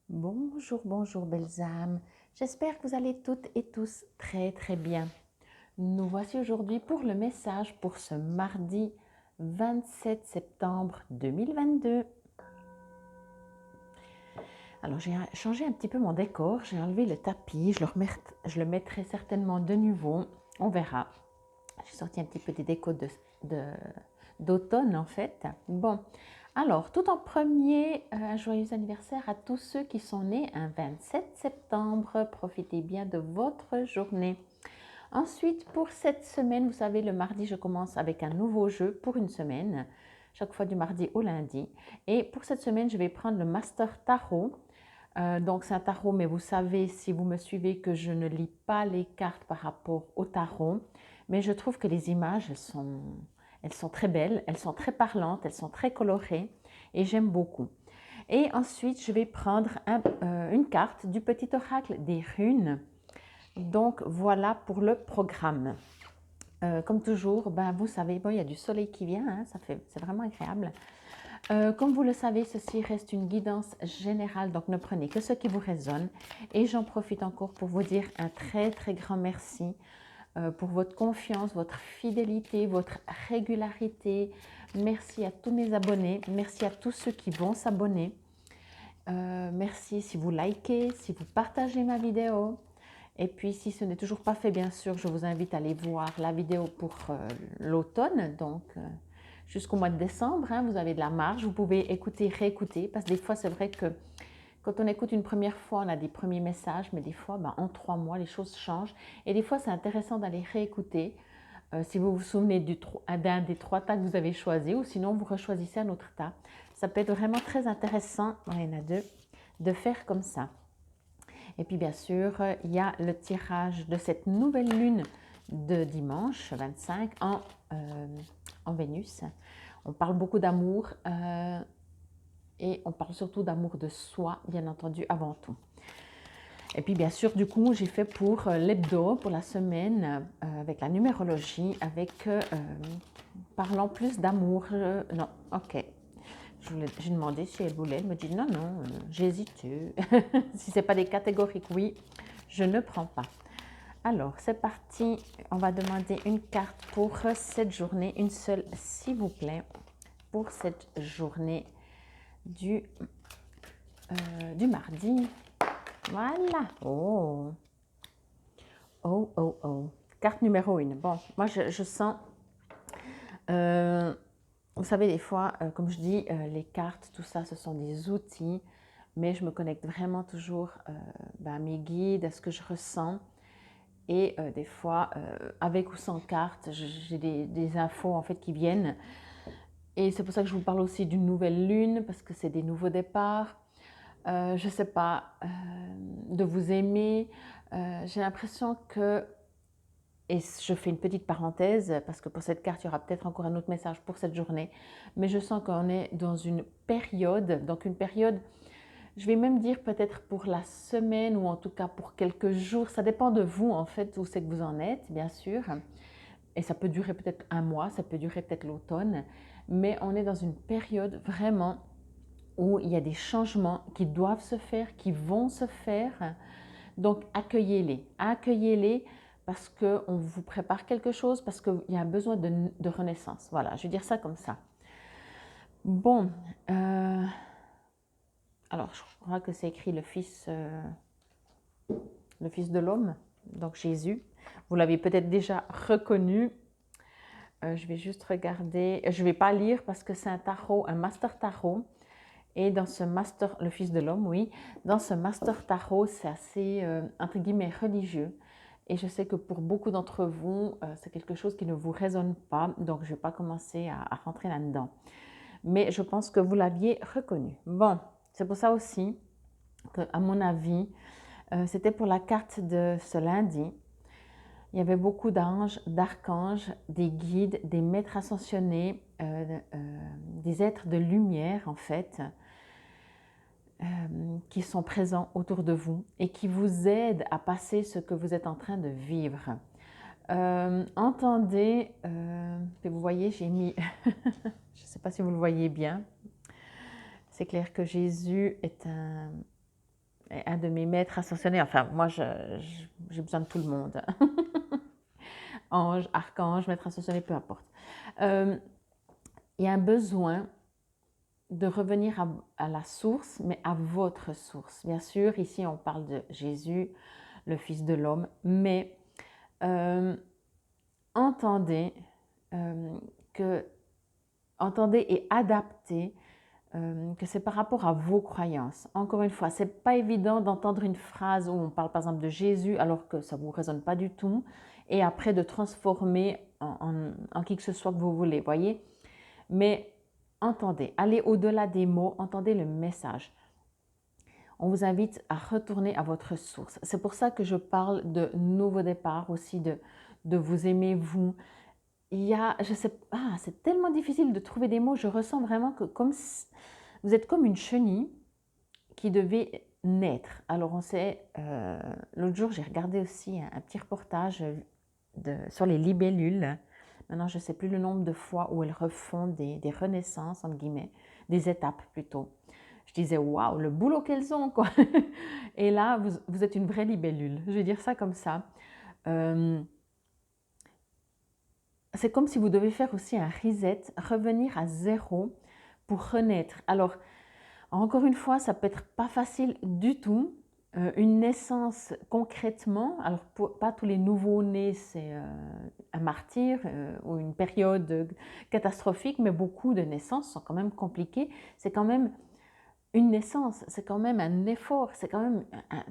Bonjour, bonjour belles âmes. J'espère que vous allez toutes et tous très très bien. Nous voici aujourd'hui pour le message pour ce mardi 27 septembre 2022. Alors j'ai changé un petit peu mon décor, j'ai enlevé le tapis, je le mettrai certainement de nouveau, on verra. J'ai sorti un petit peu des décos d'automne en fait. Bon, alors tout en premier, un joyeux anniversaire à tous ceux qui sont nés un 27 septembre. Profitez bien de votre journée. Ensuite, pour cette semaine, vous savez, le mardi, je commence avec un nouveau jeu pour une semaine, chaque fois du mardi au lundi. Et pour cette semaine, je vais prendre le Master Tarot. Donc c'est un tarot, mais vous savez, si vous me suivez, que je ne lis pas les cartes par rapport au tarot. Mais je trouve que les images, elles sont très belles, elles sont très parlantes, elles sont très colorées et j'aime beaucoup. Et ensuite, je vais prendre une carte du petit oracle des runes. Donc voilà pour le programme. Comme toujours, ben, vous savez, bon, il y a du soleil qui vient, hein, c'est vraiment agréable. Comme vous le savez, ceci reste une guidance générale, donc ne prenez que ce qui vous résonne. Et j'en profite encore pour vous dire un très très grand merci pour votre confiance, votre fidélité, votre régularité. Merci à tous mes abonnés, merci à tous ceux qui vont s'abonner. Merci si vous likez, si vous partagez ma vidéo. Et puis si ce n'est toujours pas fait, bien sûr, je vous invite à aller voir la vidéo pour l'automne, donc jusqu'au mois de décembre, hein, vous avez de la marge, vous pouvez écouter, réécouter, parce que des fois c'est vrai que quand on écoute une première fois, on a des premiers messages, mais des fois, ben, en 3 mois, les choses changent. Et des fois, c'est intéressant d'aller réécouter. Si vous vous souvenez d'un des 3 tas que vous avez choisi, ou sinon vous rechoisissez un autre tas. Ça peut être vraiment très intéressant, il y en a deux, de faire comme ça. Et puis bien sûr, il y a le tirage de cette nouvelle lune de dimanche 25 en Vénus. On parle beaucoup d'amour et on parle surtout d'amour de soi, bien entendu, avant tout. Et puis bien sûr, du coup, j'ai fait pour l'hebdo, pour la semaine, avec la numérologie, parlant plus d'amour. Non, ok. J'ai demandé si elle voulait, elle me dit non, non, j'hésite. Si ce n'est pas des catégoriques, oui, je ne prends pas. Alors, c'est parti. On va demander une carte pour cette journée, une seule, s'il vous plaît, pour cette journée du, du mardi. Voilà. Oh, oh, oh, oh. Carte numéro 1. Bon, moi, je sens... vous savez, des fois, comme je dis, les cartes, tout ça, ce sont des outils, mais je me connecte vraiment toujours à mes guides, à ce que je ressens. Et des fois, avec ou sans carte, j'ai des infos en fait qui viennent. Et c'est pour ça que je vous parle aussi d'une nouvelle lune, parce que c'est des nouveaux départs. Je ne sais pas, de vous aimer. J'ai l'impression que, et je fais une petite parenthèse, parce que pour cette carte, il y aura peut-être encore un autre message pour cette journée, mais je sens qu'on est dans une période, donc une période, je vais même dire peut-être pour la semaine ou en tout cas pour quelques jours, ça dépend de vous en fait, où c'est que vous en êtes, bien sûr. Et ça peut durer peut-être un mois, ça peut durer peut-être l'automne, mais on est dans une période vraiment où il y a des changements qui doivent se faire, qui vont se faire. Donc accueillez-les, accueillez-les parce qu'on vous prépare quelque chose, parce qu'il y a un besoin de renaissance. Voilà, je vais dire ça comme ça. Bon, alors je crois que c'est écrit le fils de l'homme, donc Jésus. Vous l'avez peut-être déjà reconnu. Je vais juste regarder, je ne vais pas lire parce que c'est un tarot, un master tarot. Et dans ce master, le fils de l'homme, oui, dans ce master tarot, c'est assez, entre guillemets, religieux. Et je sais que pour beaucoup d'entre vous, c'est quelque chose qui ne vous résonne pas, donc je ne vais pas commencer à rentrer là-dedans. Mais je pense que vous l'aviez reconnu. Bon, c'est pour ça aussi que, à mon avis, c'était pour la carte de ce lundi. Il y avait beaucoup d'anges, d'archanges, des guides, des maîtres ascensionnés, des êtres de lumière en fait, qui sont présents autour de vous et qui vous aident à passer ce que vous êtes en train de vivre. Entendez, vous voyez, j'ai mis, je ne sais pas si vous le voyez bien, c'est clair que Jésus est un de mes maîtres ascensionnés, enfin moi j'ai besoin de tout le monde, ange, archange, maître ascensionné, peu importe. Il y a un besoin de revenir à la source, mais à votre source. Bien sûr, ici on parle de Jésus, le Fils de l'homme, mais entendez que entendez et adaptez que c'est par rapport à vos croyances. Encore une fois, c'est pas évident d'entendre une phrase où on parle par exemple de Jésus alors que ça vous résonne pas du tout, et après de transformer en qui que ce soit que vous voulez, voyez. Mais entendez, allez au-delà des mots, entendez le message. On vous invite à retourner à votre source. C'est pour ça que je parle de nouveau départ, aussi de vous aimer vous. Il y a, je sais pas, c'est tellement difficile de trouver des mots. Je ressens vraiment que comme vous êtes comme une chenille qui devait naître. Alors on sait, l'autre jour j'ai regardé aussi un petit reportage sur les libellules. Maintenant je ne sais plus le nombre de fois où elles refont des renaissances, entre guillemets, des étapes plutôt. Je disais, waouh, le boulot qu'elles ont, quoi. Et là, vous êtes une vraie libellule. Je vais dire ça comme ça. C'est comme si vous devez faire aussi un reset, revenir à zéro pour renaître. Alors, encore une fois, ça peut être pas facile du tout. Une naissance concrètement, alors pas tous les nouveaux-nés, c'est un martyr ou une période catastrophique, mais beaucoup de naissances sont quand même compliquées. C'est quand même une naissance, c'est quand même un effort, c'est quand même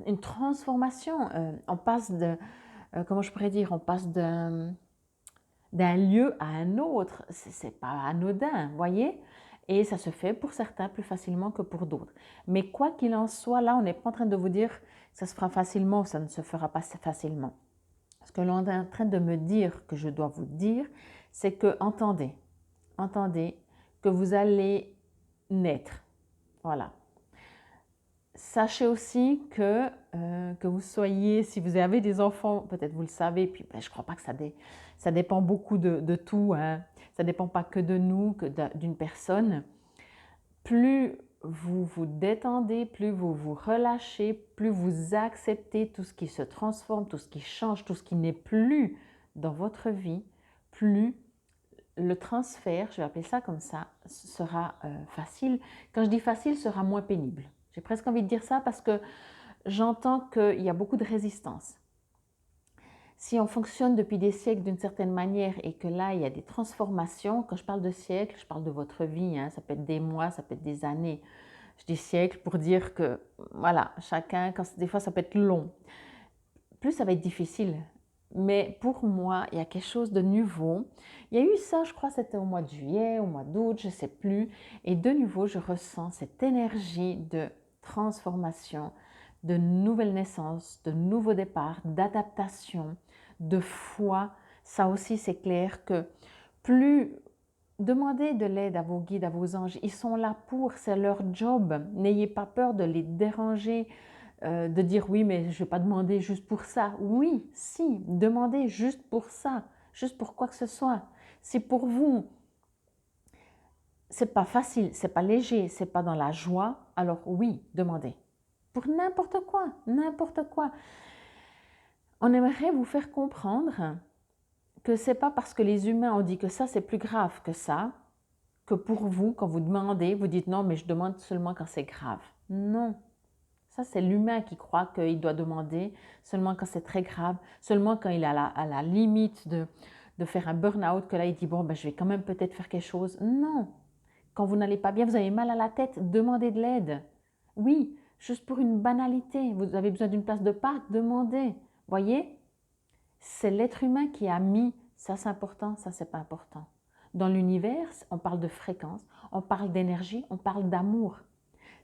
une transformation. On passe de, comment je pourrais dire, on passe d'un lieu à un autre. C'est pas anodin, voyez. Et ça se fait pour certains plus facilement que pour d'autres. Mais quoi qu'il en soit, là, on n'est pas en train de vous dire que ça se fera facilement ou ça ne se fera pas facilement. Ce que l'on est en train de me dire, que je dois vous dire, c'est que entendez que vous allez naître. Voilà. Sachez aussi que vous soyez, si vous avez des enfants, peut-être vous le savez, puis ben, je ne crois pas que ça dépend beaucoup de tout, hein. Ça ne dépend pas que de nous, que d'une personne. Plus vous vous détendez, plus vous vous relâchez, plus vous acceptez tout ce qui se transforme, tout ce qui change, tout ce qui n'est plus dans votre vie, plus le transfert, je vais appeler ça comme ça, sera facile. Quand je dis facile, sera moins pénible. J'ai presque envie de dire ça parce que j'entends qu'il y a beaucoup de résistance. Si on fonctionne depuis des siècles d'une certaine manière et que là, il y a des transformations, quand je parle de siècles, je parle de votre vie, hein, ça peut être des mois, ça peut être des années. Je dis siècles pour dire que, voilà, chacun, des fois ça peut être long. Plus ça va être difficile. Mais pour moi, il y a quelque chose de nouveau. Il y a eu ça, je crois, c'était au mois de juillet, au mois d'août, je ne sais plus. Et de nouveau, je ressens cette énergie de transformation, de nouvelle naissance, de nouveau départ, d'adaptation, de foi. Ça aussi, c'est clair que plus demandez de l'aide à vos guides, à vos anges. Ils sont là pour, c'est leur job. N'ayez pas peur de les déranger, de dire oui, mais je ne vais pas demander juste pour ça. Oui, si, demandez juste pour ça, juste pour quoi que ce soit. Si pour vous, c'est pas facile, c'est pas léger, c'est pas dans la joie, alors oui, demandez. Pour n'importe quoi, n'importe quoi. On aimerait vous faire comprendre que c'est pas parce que les humains ont dit que ça c'est plus grave que pour vous, quand vous demandez, vous dites non, mais je demande seulement quand c'est grave. Non. Ça, c'est l'humain qui croit qu'il doit demander seulement quand c'est très grave, seulement quand il est à la limite de faire un burn-out, que là, il dit, bon, ben, je vais quand même peut-être faire quelque chose. Non. Quand vous n'allez pas bien, vous avez mal à la tête, demandez de l'aide. Oui, juste pour une banalité. Vous avez besoin d'une place de parc, demandez. Voyez, c'est l'être humain qui a mis ça, c'est important, ça, c'est pas important. Dans l'univers, on parle de fréquence, on parle d'énergie, on parle d'amour.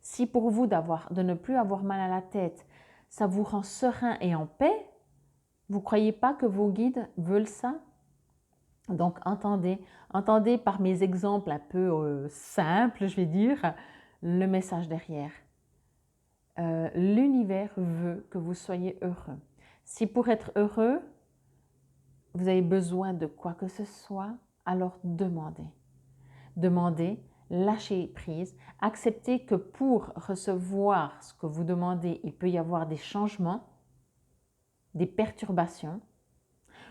Si pour vous de ne plus avoir mal à la tête, ça vous rend serein et en paix, vous ne croyez pas que vos guides veulent ça? Donc entendez par mes exemples un peu simples, je vais dire, le message derrière. L'univers veut que vous soyez heureux. Si pour être heureux, vous avez besoin de quoi que ce soit, alors demandez. Demandez lâcher prise, accepter que pour recevoir ce que vous demandez, il peut y avoir des changements, des perturbations.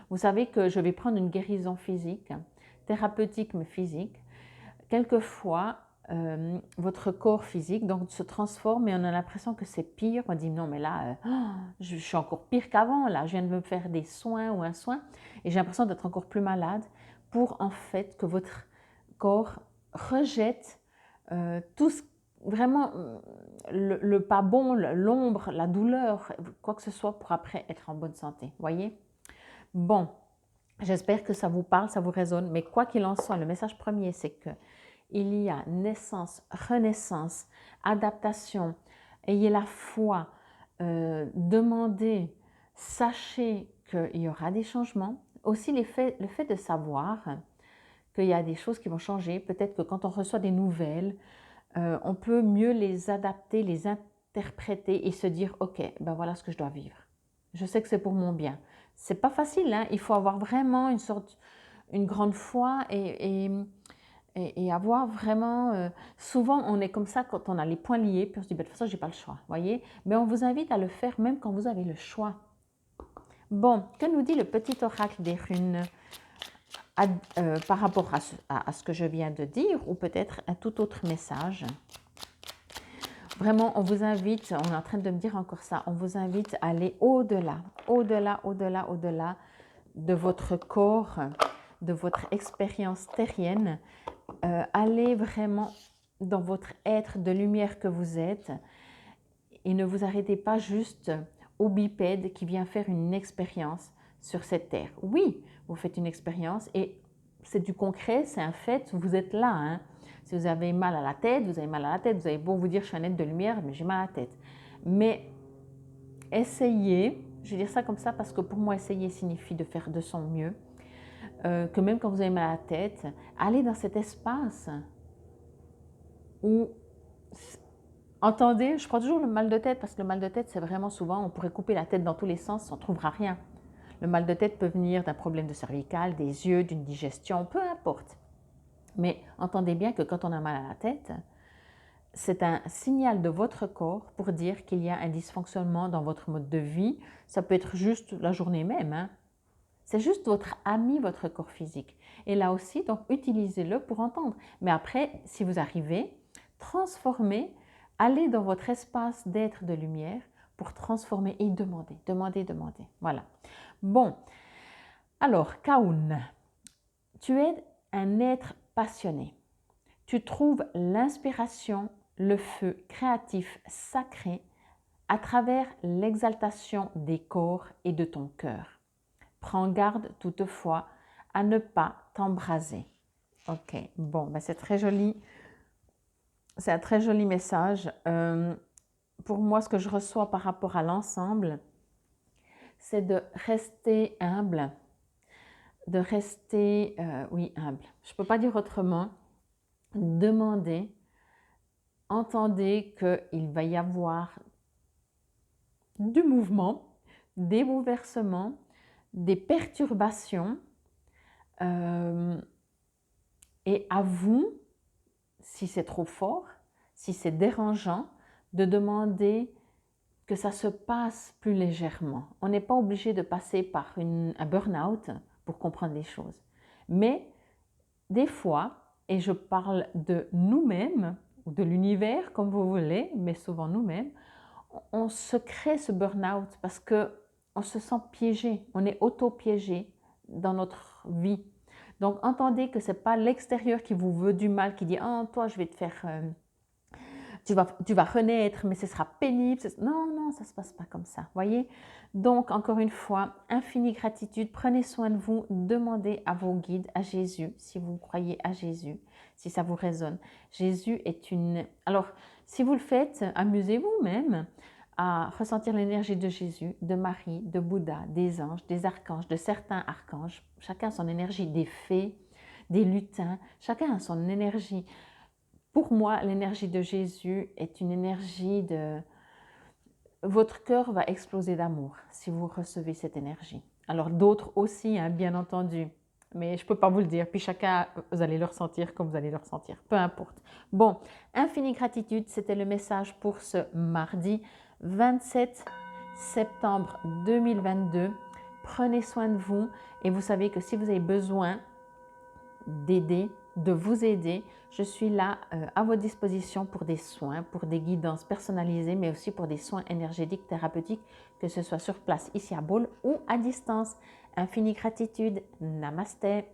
Vous savez que je vais prendre une guérison physique, thérapeutique mais physique. Quelquefois, votre corps physique donc, se transforme et on a l'impression que c'est pire. On dit non mais là, je suis encore pire qu'avant, là je viens de me faire des soins ou un soin et j'ai l'impression d'être encore plus malade pour en fait que votre corps rejette tout ce vraiment le pas bon, l'ombre, la douleur, quoi que ce soit pour après être en bonne santé. Voyez? Bon, j'espère que ça vous parle, ça vous résonne, mais quoi qu'il en soit, le message premier, c'est que il y a naissance, renaissance, adaptation. Ayez la foi, demandez, sachez qu'il y aura des changements. Aussi, le fait de savoir qu'il y a des choses qui vont changer. Peut-être que quand on reçoit des nouvelles, on peut mieux les adapter, les interpréter et se dire « Ok, ben voilà ce que je dois vivre. Je sais que c'est pour mon bien. » C'est pas facile, hein? Il faut avoir vraiment une grande foi et avoir vraiment… souvent, on est comme ça quand on a les poings liés, puis on se dit, de toute façon, je n'ai pas le choix, voyez. Mais on vous invite à le faire même quand vous avez le choix. Bon, que nous dit le petit oracle des runes par rapport à ce que je viens de dire, ou peut-être un tout autre message? Vraiment, on vous invite, on est en train de me dire encore ça, on vous invite à aller au-delà, au-delà, au-delà, au-delà de votre corps, de votre expérience terrienne. Allez vraiment dans votre être de lumière que vous êtes et ne vous arrêtez pas juste au bipède qui vient faire une expérience sur cette terre. Oui, vous faites une expérience et c'est du concret, c'est un fait, vous êtes là. Hein. Si vous avez mal à la tête, vous avez mal à la tête, vous avez beau vous dire je suis un être de lumière, mais j'ai mal à la tête. Mais essayez, je vais dire ça comme ça parce que pour moi essayer signifie de faire de son mieux, que même quand vous avez mal à la tête, allez dans cet espace où, entendez, je prends toujours le mal de tête parce que le mal de tête c'est vraiment souvent, on pourrait couper la tête dans tous les sens, on ne trouvera rien. Le mal de tête peut venir d'un problème de cervical, des yeux, d'une digestion, peu importe. Mais entendez bien que quand on a mal à la tête, c'est un signal de votre corps pour dire qu'il y a un dysfonctionnement dans votre mode de vie. Ça peut être juste la journée même. Hein. C'est juste votre ami, votre corps physique. Et là aussi, donc, utilisez-le pour entendre. Mais après, si vous arrivez, transformez, allez dans votre espace d'être de lumière pour transformer et demander, demander, demander. Voilà. Bon, alors, Kaoun, tu es un être passionné. Tu trouves l'inspiration, le feu créatif sacré à travers l'exaltation des corps et de ton cœur. Prends garde toutefois à ne pas t'embraser. Ok, bon, ben c'est très joli. C'est un très joli message. Pour moi, ce que je reçois par rapport à l'ensemble, c'est de rester humble, de rester, oui, humble. Je ne peux pas dire autrement. Demandez, entendez qu'il va y avoir du mouvement, des bouleversements, des perturbations. Et à vous, si c'est trop fort, si c'est dérangeant, de demander que ça se passe plus légèrement. On n'est pas obligé de passer par un burn-out pour comprendre les choses. Mais des fois, et je parle de nous-mêmes, ou de l'univers comme vous voulez, mais souvent nous-mêmes, on se crée ce burn-out parce qu'on se sent piégé, on est auto-piégé dans notre vie. Donc entendez que ce n'est pas l'extérieur qui vous veut du mal, qui dit « Ah, toi, je vais te faire… tu vas renaître, mais ce sera pénible. » Non, non, ça ne se passe pas comme ça, voyez. Donc, encore une fois, infinie gratitude, prenez soin de vous, demandez à vos guides, à Jésus, si vous croyez à Jésus, si ça vous résonne. Jésus est une… Alors, si vous le faites, amusez-vous même à ressentir l'énergie de Jésus, de Marie, de Bouddha, des anges, des archanges, de certains archanges. Chacun a son énergie, des fées, des lutins, chacun a son énergie. Pour moi, l'énergie de Jésus est une énergie de… Votre cœur va exploser d'amour si vous recevez cette énergie. Alors d'autres aussi, hein, bien entendu. Mais je ne peux pas vous le dire. Puis chacun, vous allez le ressentir comme vous allez le ressentir. Peu importe. Bon, infinie gratitude, c'était le message pour ce mardi 27 septembre 2022. Prenez soin de vous et vous savez que si vous avez besoin d'aider, de vous aider, je suis là à votre disposition pour des soins, pour des guidances personnalisées, mais aussi pour des soins énergétiques, thérapeutiques, que ce soit sur place ici à Bâle ou à distance. Infinie gratitude. Namasté.